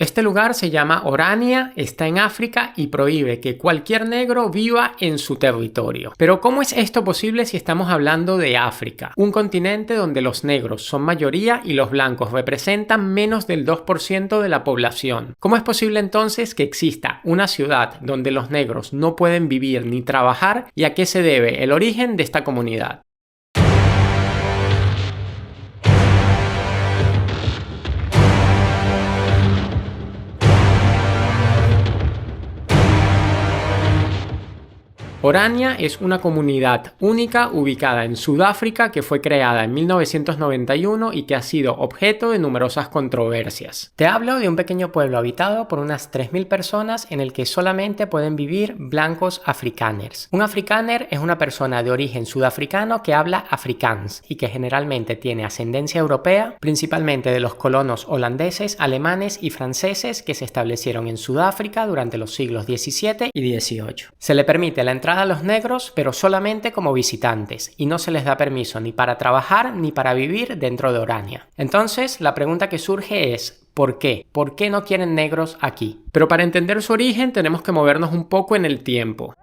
Este lugar se llama Orania, está en África y prohíbe que cualquier negro viva en su territorio. Pero ¿cómo es esto posible si estamos hablando de África? Un continente donde los negros son mayoría y los blancos representan menos del 2% de la población. ¿Cómo es posible entonces que exista una ciudad donde los negros no pueden vivir ni trabajar y a qué se debe el origen de esta comunidad? Orania es una comunidad única ubicada en Sudáfrica que fue creada en 1991 y que ha sido objeto de numerosas controversias. Te hablo de un pequeño pueblo habitado por unas 3.000 personas en el que solamente pueden vivir blancos afrikaners. Un afrikaner es una persona de origen sudafricano que habla afrikaans y que generalmente tiene ascendencia europea, principalmente de los colonos holandeses, alemanes y franceses que se establecieron en Sudáfrica durante los siglos XVII y XVIII. Se le permite la entrada a los negros, pero solamente como visitantes, y no se les da permiso ni para trabajar ni para vivir dentro de Orania. Entonces, la pregunta que surge es: ¿por qué? ¿Por qué no quieren negros aquí? Pero para entender su origen tenemos que movernos un poco en el tiempo.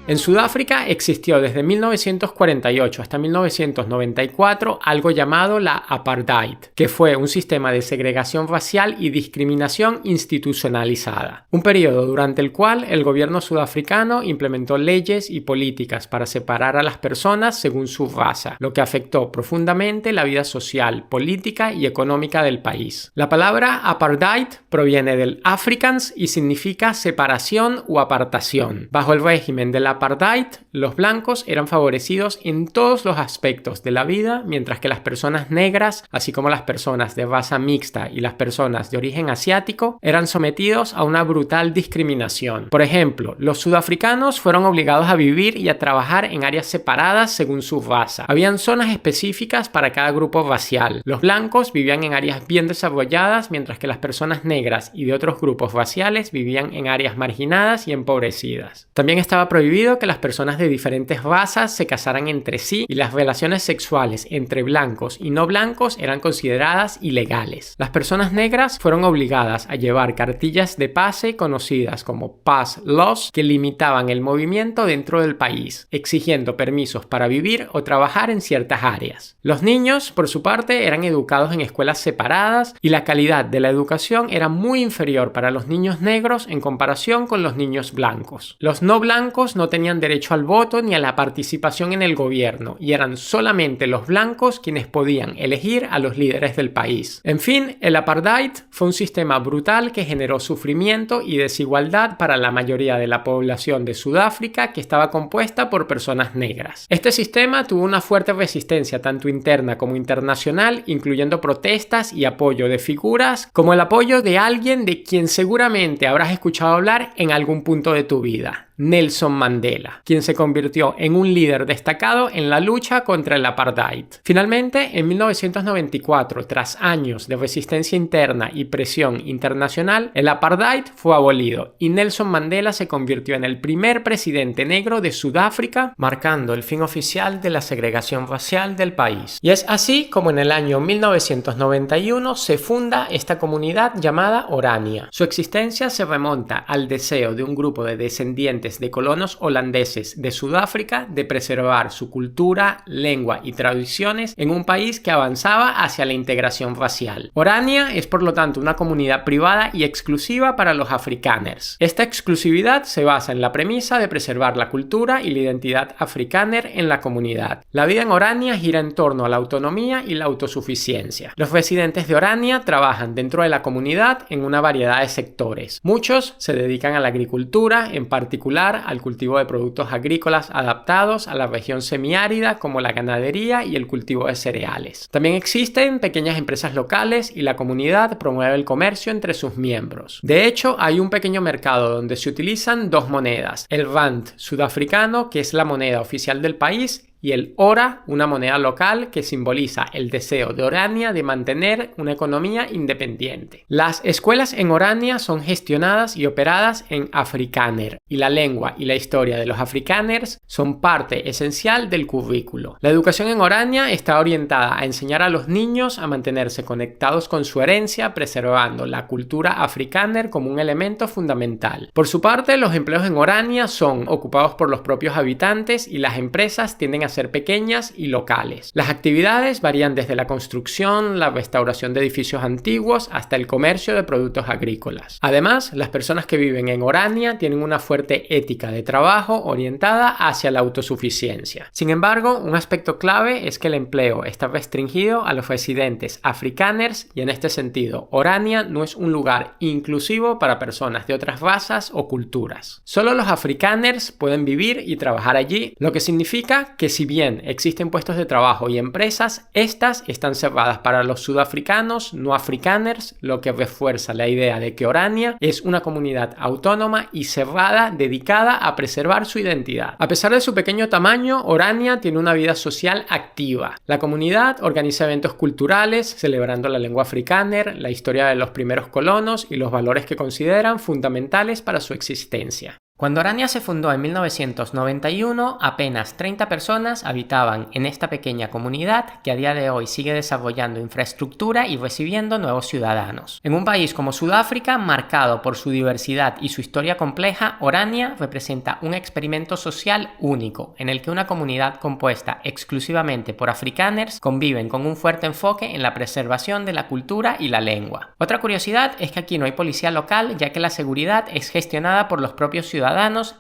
En Sudáfrica existió desde 1948 hasta 1994 algo llamado la apartheid, que fue un sistema de segregación racial y discriminación institucionalizada. Un periodo durante el cual el gobierno sudafricano implementó leyes y políticas para separar a las personas según su raza, lo que afectó profundamente la vida social, política y económica del país. La palabra apartheid proviene del Afrikaans y significa separación o apartación. Bajo el régimen de la apartheid, los blancos eran favorecidos en todos los aspectos de la vida, mientras que las personas negras, así como las personas de raza mixta y las personas de origen asiático, eran sometidos a una brutal discriminación. Por ejemplo, los sudafricanos fueron obligados a vivir y a trabajar en áreas separadas según su raza. Habían zonas específicas para cada grupo racial. Los blancos vivían en áreas bien desarrolladas, mientras que las personas negras y de otros grupos raciales vivían en áreas marginadas y empobrecidas. También estaba prohibido que las personas de diferentes razas se casaran entre sí y las relaciones sexuales entre blancos y no blancos eran consideradas ilegales. Las personas negras fueron obligadas a llevar cartillas de pase conocidas como pass laws que limitaban el movimiento dentro del país, exigiendo permisos para vivir o trabajar en ciertas áreas. Los niños, por su parte, eran educados en escuelas separadas y la calidad de la educación era muy inferior para los niños negros en comparación con los niños blancos. Los no blancos no tenían derecho al voto ni a la participación en el gobierno y eran solamente los blancos quienes podían elegir a los líderes del país. En fin, el apartheid fue un sistema brutal que generó sufrimiento y desigualdad para la mayoría de la población de Sudáfrica, que estaba compuesta por personas negras. Este sistema tuvo una fuerte resistencia tanto interna como internacional, incluyendo protestas y apoyo de figuras como el apoyo de alguien de quien seguramente habrás escuchado hablar en algún punto de tu vida: Nelson Mandela, quien se convirtió en un líder destacado en la lucha contra el apartheid. Finalmente, en 1994, tras años de resistencia interna y presión internacional, el apartheid fue abolido y Nelson Mandela se convirtió en el primer presidente negro de Sudáfrica, marcando el fin oficial de la segregación racial del país. Y es así como en el año 1991 se funda esta comunidad llamada Orania. Su existencia se remonta al deseo de un grupo de descendientes de colonos holandeses de Sudáfrica de preservar su cultura, lengua y tradiciones en un país que avanzaba hacia la integración racial. Orania es por lo tanto una comunidad privada y exclusiva para los afrikaners. Esta exclusividad se basa en la premisa de preservar la cultura y la identidad afrikaner en la comunidad. La vida en Orania gira en torno a la autonomía y la autosuficiencia. Los residentes de Orania trabajan dentro de la comunidad en una variedad de sectores. Muchos se dedican a la agricultura, en particular al cultivo de productos agrícolas adaptados a la región semiárida como la ganadería y el cultivo de cereales. También existen pequeñas empresas locales y la comunidad promueve el comercio entre sus miembros. De hecho, hay un pequeño mercado donde se utilizan dos monedas: el rand sudafricano, que es la moneda oficial del país, y el ora, una moneda local que simboliza el deseo de Orania de mantener una economía independiente. Las escuelas en Orania son gestionadas y operadas en Afrikaner, y la lengua y la historia de los Afrikaners son parte esencial del currículo. La educación en Orania está orientada a enseñar a los niños a mantenerse conectados con su herencia, preservando la cultura Afrikaner como un elemento fundamental. Por su parte, los empleos en Orania son ocupados por los propios habitantes y las empresas tienden a ser pequeñas y locales. Las actividades varían desde la construcción, la restauración de edificios antiguos hasta el comercio de productos agrícolas. Además, las personas que viven en Orania tienen una fuerte ética de trabajo orientada hacia la autosuficiencia. Sin embargo, un aspecto clave es que el empleo está restringido a los residentes afrikaners y en este sentido, Orania no es un lugar inclusivo para personas de otras razas o culturas. Solo los afrikaners pueden vivir y trabajar allí, lo que significa que si bien existen puestos de trabajo y empresas, estas están cerradas para los sudafricanos no afrikaners, lo que refuerza la idea de que Orania es una comunidad autónoma y cerrada dedicada a preservar su identidad. A pesar de su pequeño tamaño, Orania tiene una vida social activa. La comunidad organiza eventos culturales celebrando la lengua afrikaner, la historia de los primeros colonos y los valores que consideran fundamentales para su existencia. Cuando Orania se fundó en 1991, apenas 30 personas habitaban en esta pequeña comunidad que a día de hoy sigue desarrollando infraestructura y recibiendo nuevos ciudadanos. En un país como Sudáfrica, marcado por su diversidad y su historia compleja, Orania representa un experimento social único, en el que una comunidad compuesta exclusivamente por afrikaners conviven con un fuerte enfoque en la preservación de la cultura y la lengua. Otra curiosidad es que aquí no hay policía local, ya que la seguridad es gestionada por los propios ciudadanos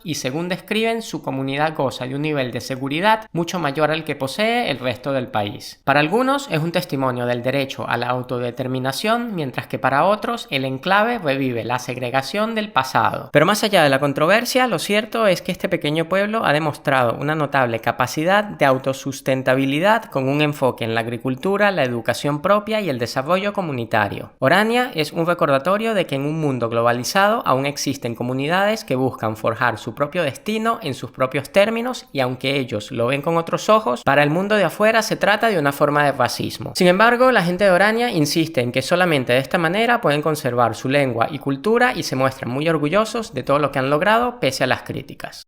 y según describen, su comunidad goza de un nivel de seguridad mucho mayor al que posee el resto del país. Para algunos es un testimonio del derecho a la autodeterminación, mientras que para otros el enclave revive la segregación del pasado. Pero más allá de la controversia, lo cierto es que este pequeño pueblo ha demostrado una notable capacidad de autosustentabilidad con un enfoque en la agricultura, la educación propia y el desarrollo comunitario. Orania es un recordatorio de que en un mundo globalizado aún existen comunidades que buscan forjar su propio destino en sus propios términos y aunque ellos lo ven con otros ojos, para el mundo de afuera se trata de una forma de racismo. Sin embargo, la gente de Orania insiste en que solamente de esta manera pueden conservar su lengua y cultura y se muestran muy orgullosos de todo lo que han logrado pese a las críticas.